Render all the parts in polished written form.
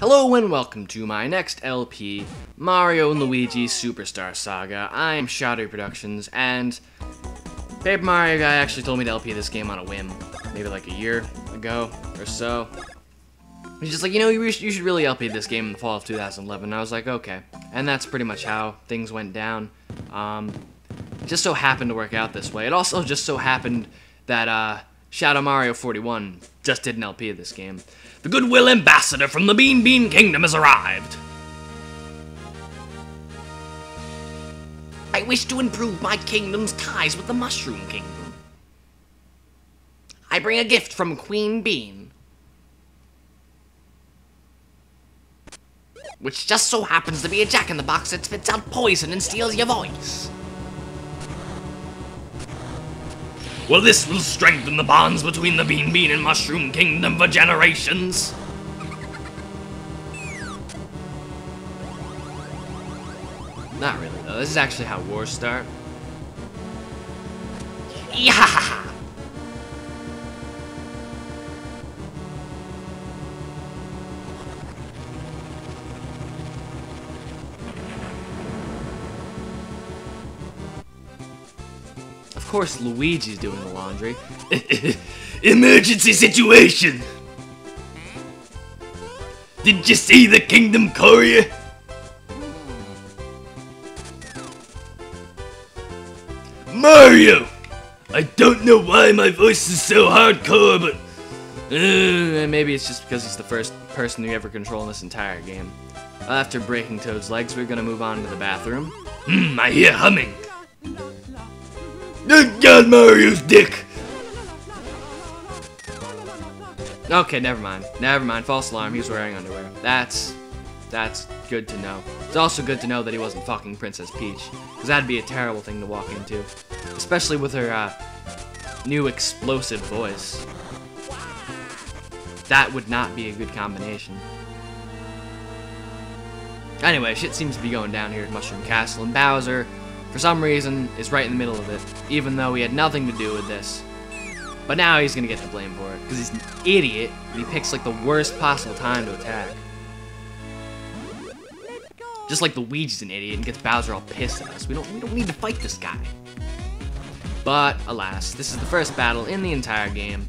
Hello and welcome to my next LP, Mario and Luigi Superstar Saga. I'm Shadow Productions, and Paper Mario guy actually told me to LP this game on a whim, maybe like a year ago or so. He's just like, you know, you should really LP this game in the fall of 2011. And I was like, okay. And that's pretty much how things went down. It just so happened to work out this way. It also just so happened that Shadow Mario 41 just did an LP of this game. The goodwill ambassador from the Bean Kingdom has arrived. I wish to improve my kingdom's ties with the Mushroom Kingdom. I bring a gift from Queen Bean, which just so happens to be a jack-in-the-box that spits out poison and steals your voice. Well, this will strengthen the bonds between the Bean and Mushroom Kingdom for generations. Not really, though. This is actually how wars start. Yeah. Of course, Luigi's doing the laundry. Emergency situation! Did you see the Kingdom Courier? Mario! I don't know why my voice is so hardcore, but maybe it's just because he's the first person you ever control in this entire game. After breaking Toad's legs, we're gonna move on to the bathroom. I hear humming. Oh God, Mario's dick! Okay, never mind. Never mind. False alarm. He was wearing underwear. That's good to know. It's also good to know that he wasn't fucking Princess Peach, because that'd be a terrible thing to walk into, especially with her new explosive voice. That would not be a good combination. Anyway, shit seems to be going down here at Mushroom Castle, and Bowser, for some reason, is right in the middle of it, even though he had nothing to do with this. But now he's gonna get the blame for it, because he's an idiot, and he picks like the worst possible time to attack. Just like Luigi's an idiot and gets Bowser all pissed at us. We don't need to fight this guy. But alas, this is the first battle in the entire game.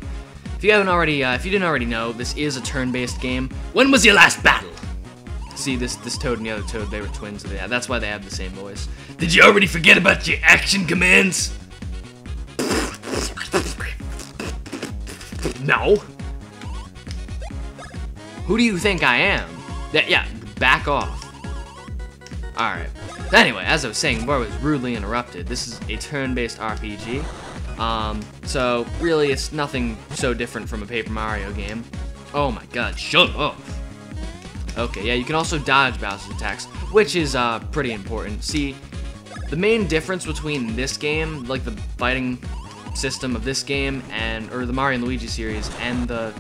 If you didn't already know, this is a turn-based game. When was your last battle? See, this Toad and the other Toad, they were twins. Yeah, that's why they have the same voice. Did you already forget about your action commands? No. Who do you think I am? Yeah, back off. Alright. Anyway, as I was saying before, I was rudely interrupted. This is a turn-based RPG. So, really, it's nothing so different from a Paper Mario game. Oh my god, shut up. Okay, yeah, you can also dodge Bowser's attacks, which is pretty important. See, the main difference between this game, like the fighting system of this game, or the Mario and Luigi series, and the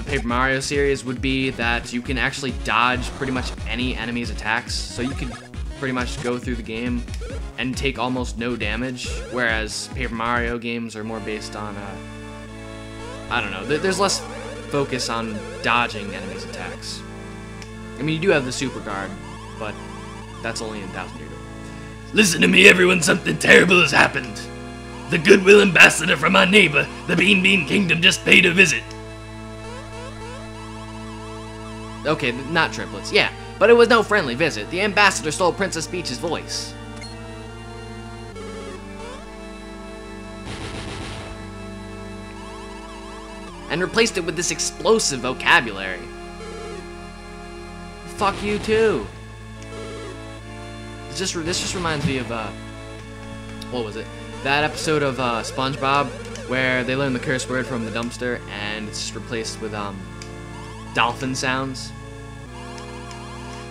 Paper Mario series, would be that you can actually dodge pretty much any enemy's attacks. So you can pretty much go through the game and take almost no damage, whereas Paper Mario games are more based on, I don't know, there's less focus on dodging enemies' attacks. I mean, you do have the super guard, but that's only in 1,000 Year Door. Listen to me, everyone, something terrible has happened. The goodwill ambassador from our neighbor, the Bean Kingdom, just paid a visit. Okay, not triplets, yeah, but it was no friendly visit. The ambassador stole Princess Peach's voice. And replaced it with this explosive vocabulary. Fuck you too. This just reminds me of what was it? That episode of SpongeBob where they learn the curse word from the dumpster and it's just replaced with dolphin sounds.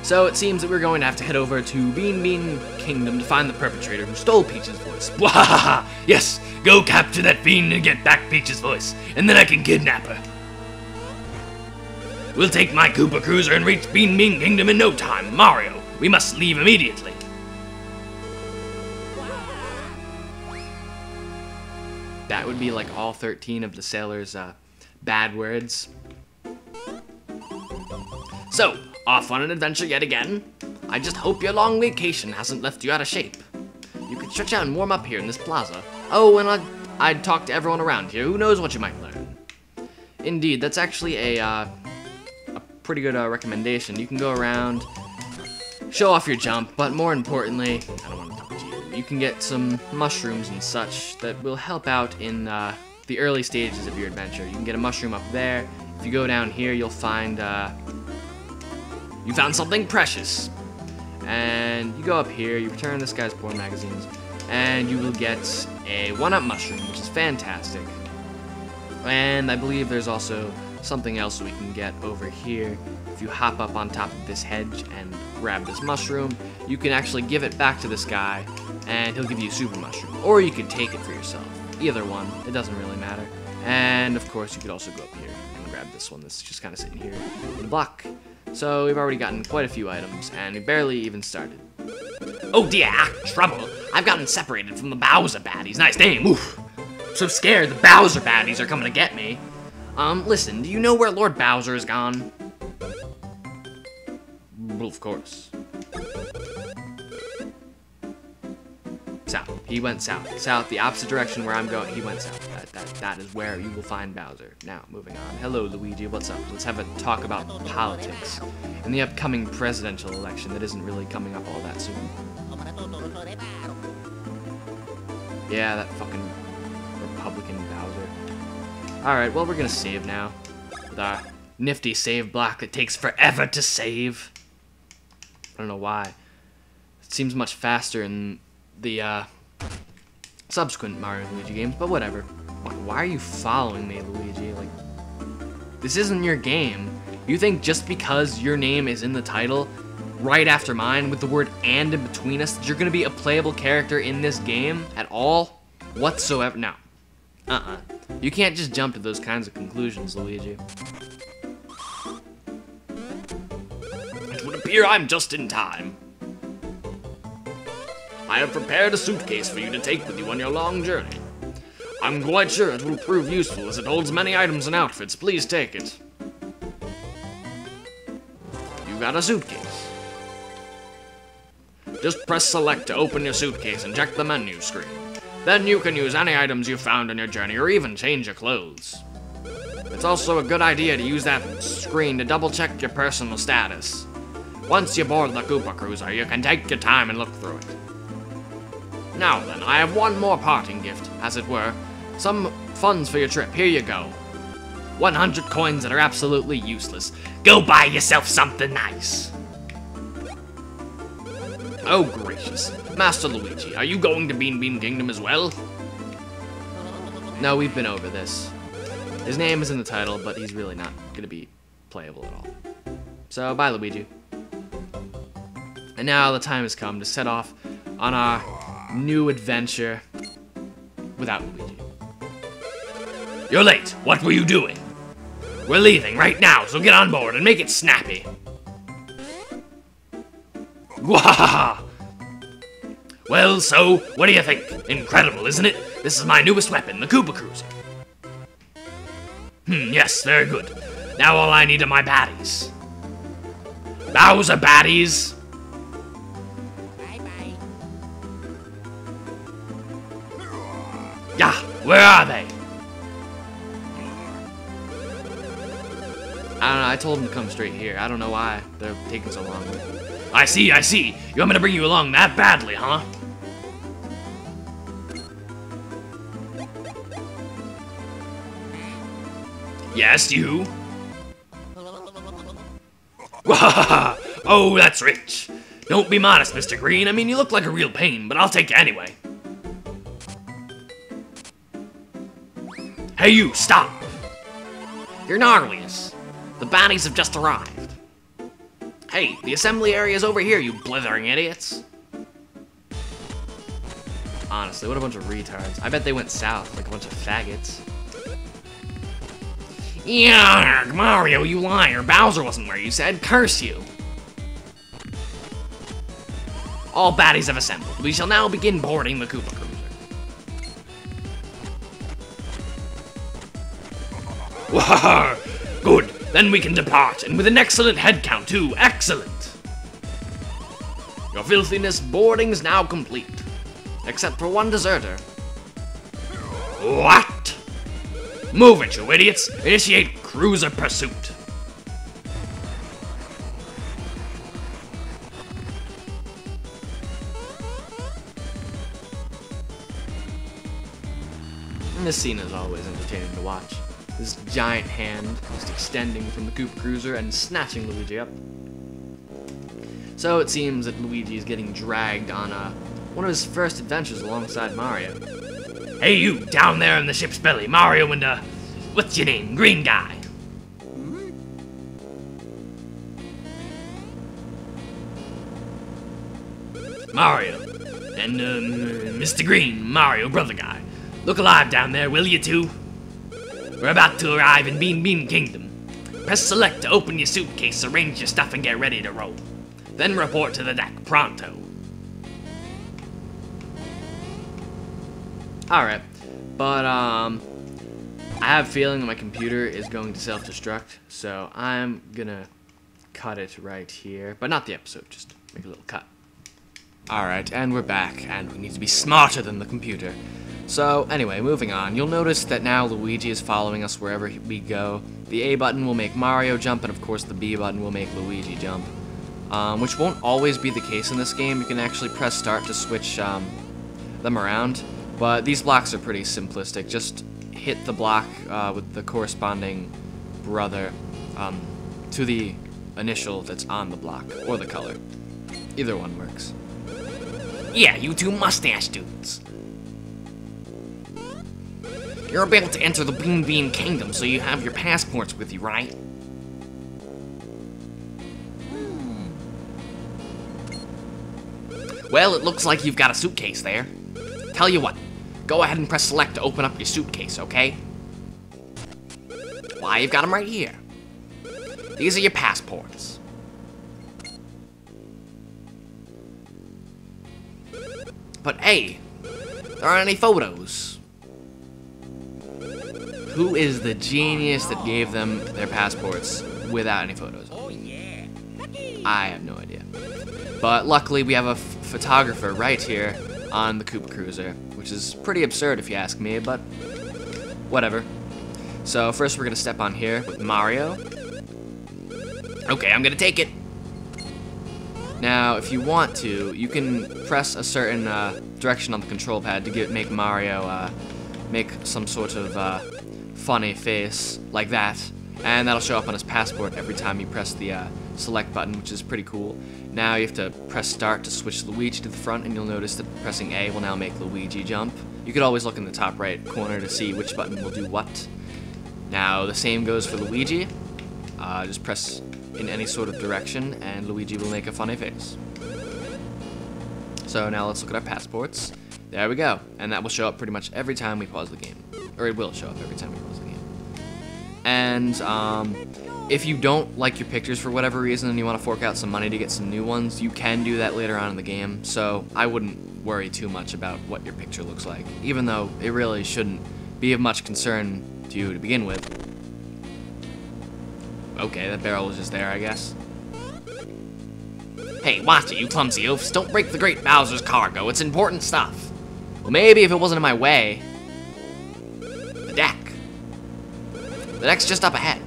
So it seems that we're going to have to head over to Bean Kingdom to find the perpetrator who stole Peach's voice. Wahaha! Yes, go capture that fiend and get back Peach's voice, and then I can kidnap her. We'll take my Koopa Cruiser and reach Bean Kingdom in no time. Mario, we must leave immediately. That would be like all 13 of the sailors' bad words. So, off on an adventure yet again? I just hope your long vacation hasn't left you out of shape. You could stretch out and warm up here in this plaza. Oh, and I'd talk to everyone around here. Who knows what you might learn. Indeed, that's actually a pretty good recommendation. You can go around, show off your jump, but more importantly, I don't want to talk to you. You can get some mushrooms and such that will help out in the early stages of your adventure. You can get a mushroom up there. If you go down here, you'll find you found something precious. And you go up here, you return this guy's porn magazines, and you will get a 1-up mushroom, which is fantastic. And I believe there's also something else we can get over here. If you hop up on top of this hedge and grab this mushroom, you can actually give it back to this guy, and he'll give you a super mushroom. Or you could take it for yourself. Either one, it doesn't really matter. And of course, you could also go up here and grab this one that's just kind of sitting here in the block. So we've already gotten quite a few items, and we barely even started. Oh dear, trouble! I've gotten separated from the Bowser baddies. Nice name, oof! I'm so scared the Bowser baddies are coming to get me. Listen, do you know where Lord Bowser is gone? Well, of course. South. He went south. South, the opposite direction where I'm going. He went south. That is where you will find Bowser. Now, moving on. Hello, Luigi. What's up? Let's have a talk about politics and the upcoming presidential election that isn't really coming up all that soon. Yeah, that fucking Republican Bowser. Alright, well, we're gonna save now. With our nifty save block that takes forever to save. I don't know why. It seems much faster in the subsequent Mario and Luigi games, but whatever. Why are you following me, Luigi? Like, this isn't your game. You think just because your name is in the title, right after mine, with the word "and" in between us, that you're gonna be a playable character in this game at all? Whatsoever? No. You can't just jump to those kinds of conclusions, Luigi. It would appear I'm just in time. I have prepared a suitcase for you to take with you on your long journey. I'm quite sure it will prove useful as it holds many items and outfits. Please take it. You got a suitcase. Just press select to open your suitcase and check the menu screen. Then you can use any items you found on your journey or even change your clothes. It's also a good idea to use that screen to double check your personal status. Once you board the Koopa Cruiser, you can take your time and look through it. Now then, I have one more parting gift, as it were. Some funds for your trip. Here you go. 100 coins that are absolutely useless. Go buy yourself something nice. Oh gracious. Master Luigi, are you going to Bean Bean Kingdom as well? No, we've been over this. His name is in the title, but he's really not going to be playable at all. So, bye Luigi. And now the time has come to set off on our new adventure without Luigi. You're late. What were you doing? We're leaving right now, so get on board and make it snappy. Wahaha! Well, so, what do you think? Incredible, isn't it? This is my newest weapon, the Koopa Cruiser. Yes, very good. Now all I need are my baddies. Bowser baddies! Bye-bye. Yeah, where are they? I don't know, I told them to come straight here. I don't know why they're taking so long. I see. You want me to bring you along that badly, huh? Yes, you? Oh, that's rich. Don't be modest, Mr. Green. I mean, you look like a real pain, but I'll take you anyway. Hey, you, stop. You're gnarliest. The baddies have just arrived. Hey, the assembly area's over here, you blithering idiots. Honestly, what a bunch of retards. I bet they went south like a bunch of faggots. Yeah, Mario, you liar. Bowser wasn't where you said. Curse you. All baddies have assembled. We shall now begin boarding the Koopa Cruiser. Whoa, good. Then we can depart, and with an excellent head count too. Excellent! Your filthiness boarding's now complete. Except for one deserter. What? Move it, you idiots! Initiate cruiser pursuit. And this scene is always entertaining to watch. This giant hand just extending from the Koopa Cruiser and snatching Luigi up. So it seems that Luigi is getting dragged on one of his first adventures alongside Mario. Hey you, down there in the ship's belly, Mario and what's your name, green guy? Mario, and Mr. Green, Mario, brother guy. Look alive down there, will you two? We're about to arrive in Bean Bean Kingdom. Press select to open your suitcase, arrange your stuff, and get ready to roll. Then report to the deck, pronto. Alright, but I have a feeling that my computer is going to self-destruct, so I'm gonna cut it right here. But not the episode, just make a little cut. Alright, and we're back, and we need to be smarter than the computer. So, anyway, moving on. You'll notice that now Luigi is following us wherever we go. The A button will make Mario jump, and of course the B button will make Luigi jump. Which won't always be the case in this game. You can actually press start to switch them around. But these blocks are pretty simplistic. Just hit the block with the corresponding brother to the initial that's on the block, or the color. Either one works. Yeah, you two mustache dudes. You're about to enter the Bean Bean Kingdom, so you have your passports with you, right? Well, it looks like you've got a suitcase there. Tell you what, go ahead and press select to open up your suitcase, okay? Why, you've got them right here. These are your passports. But hey, there aren't any photos. Who is the genius that gave them their passports without any photos? Oh yeah. I have no idea. But luckily we have a photographer right here on the Koopa Cruiser, which is pretty absurd if you ask me, but whatever. So first we're gonna step on here with Mario. Okay, I'm gonna take it. Now, if you want to, you can press a certain direction on the control pad to make Mario make some sort of funny face like that, and that'll show up on his passport every time you press the select button, which is pretty cool. Now you have to press start to switch Luigi to the front, and you'll notice that pressing A will now make Luigi jump. You could always look in the top right corner to see which button will do what. Now the same goes for Luigi. Just press in any sort of direction and Luigi will make a funny face. So now let's look at our passports. There we go, and that will show up pretty much every time we pause the game. Or it will show up every time we pause the game. And if you don't like your pictures for whatever reason and you want to fork out some money to get some new ones, you can do that later on in the game, so I wouldn't worry too much about what your picture looks like, even though it really shouldn't be of much concern to you to begin with. Okay, that barrel was just there, I guess. Hey, watch it, you clumsy oafs. Don't break the Great Bowser's cargo. It's important stuff. Well, maybe if it wasn't in my way. The deck. The deck's just up ahead.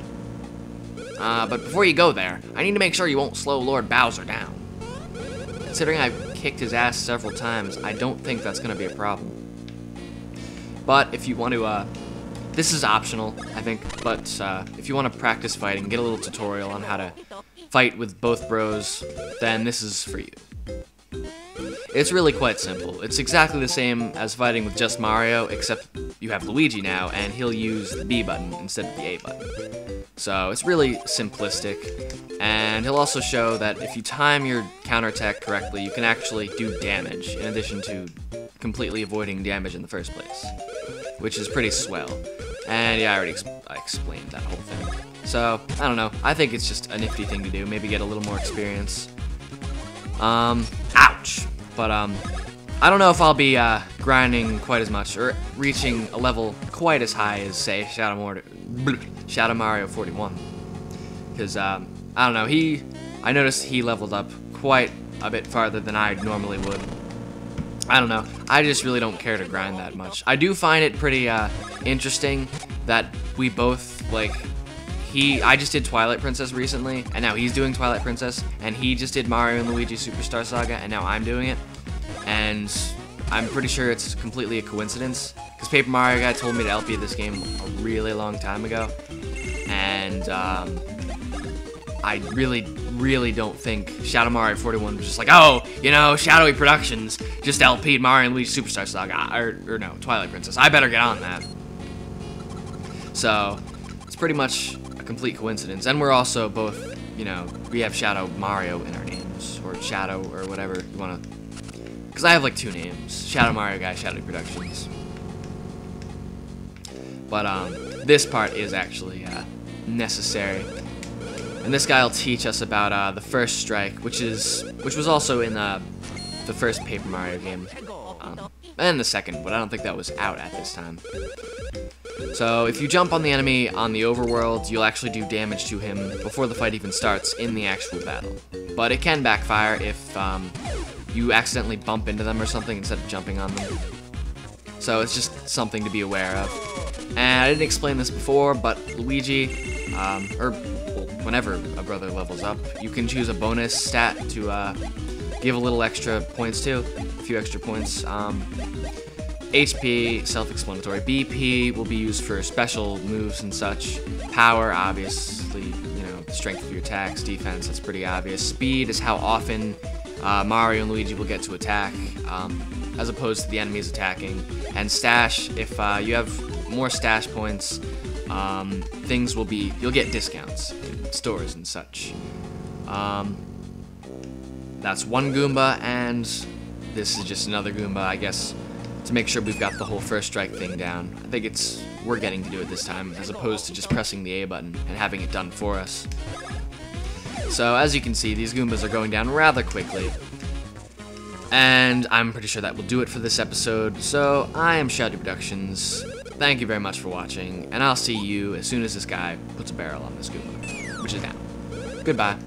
But before you go there, I need to make sure you won't slow Lord Bowser down. Considering I've kicked his ass several times, I don't think that's gonna be a problem. But if you want to, this is optional, I think, but if you want to practice fighting, get a little tutorial on how to fight with both bros, then this is for you. It's really quite simple. It's exactly the same as fighting with just Mario, except you have Luigi now, and he'll use the B button instead of the A button. So it's really simplistic, and he'll also show that if you time your counterattack correctly, you can actually do damage, in addition to completely avoiding damage in the first place, which is pretty swell. And yeah, I already explained that whole thing. So, I don't know, I think it's just a nifty thing to do, maybe get a little more experience. Ouch! But, I don't know if I'll be, grinding quite as much, or reaching a level quite as high as, say, Shadow Mario 41. because I don't know. I noticed he leveled up quite a bit farther than I normally would. I don't know. I just really don't care to grind that much. I do find it pretty interesting that we both, like, I just did Twilight Princess recently, and now he's doing Twilight Princess, and he just did Mario and Luigi Superstar Saga, and now I'm doing it. And I'm pretty sure it's completely a coincidence, because Paper Mario Guy told me to LP this game a really long time ago, and I really don't think Shadow Mario 41 was just like, oh, you know, Shadowy Productions just LP'd Mario and Luigi Superstar Saga, or no, Twilight Princess. I better get on that. So, it's pretty much a complete coincidence. And we're also both, you know, we have Shadow Mario in our names, or Shadow, or whatever you want to, because I have like 2 names, Shadow Mario Guy, Shadowy Productions. But, this part is actually, necessary. And this guy will teach us about the first strike, which was also in the first Paper Mario game, and the second, but I don't think that was out at this time. So if you jump on the enemy on the overworld, you'll actually do damage to him before the fight even starts in the actual battle. But it can backfire if you accidentally bump into them or something instead of jumping on them. So it's just something to be aware of. And I didn't explain this before, but Luigi, whenever a brother levels up, you can choose a bonus stat to give a little extra points to, a few extra points. HP, self-explanatory. BP will be used for special moves and such. Power, obviously, you know, the strength of your attacks. Defense, that's pretty obvious. Speed is how often Mario and Luigi will get to attack, as opposed to the enemies attacking. And stash, if you have more stash points, things will be, you'll get discounts in stores and such. That's one Goomba, and this is just another Goomba, I guess, to make sure we've got the whole first strike thing down. I think we're getting to do it this time, as opposed to just pressing the A button and having it done for us. So, as you can see, these Goombas are going down rather quickly. And I'm pretty sure that will do it for this episode. So, I am Shadow Productions. Thank you very much for watching, and I'll see you as soon as this guy puts a barrel on this Goomba, which is down. Goodbye.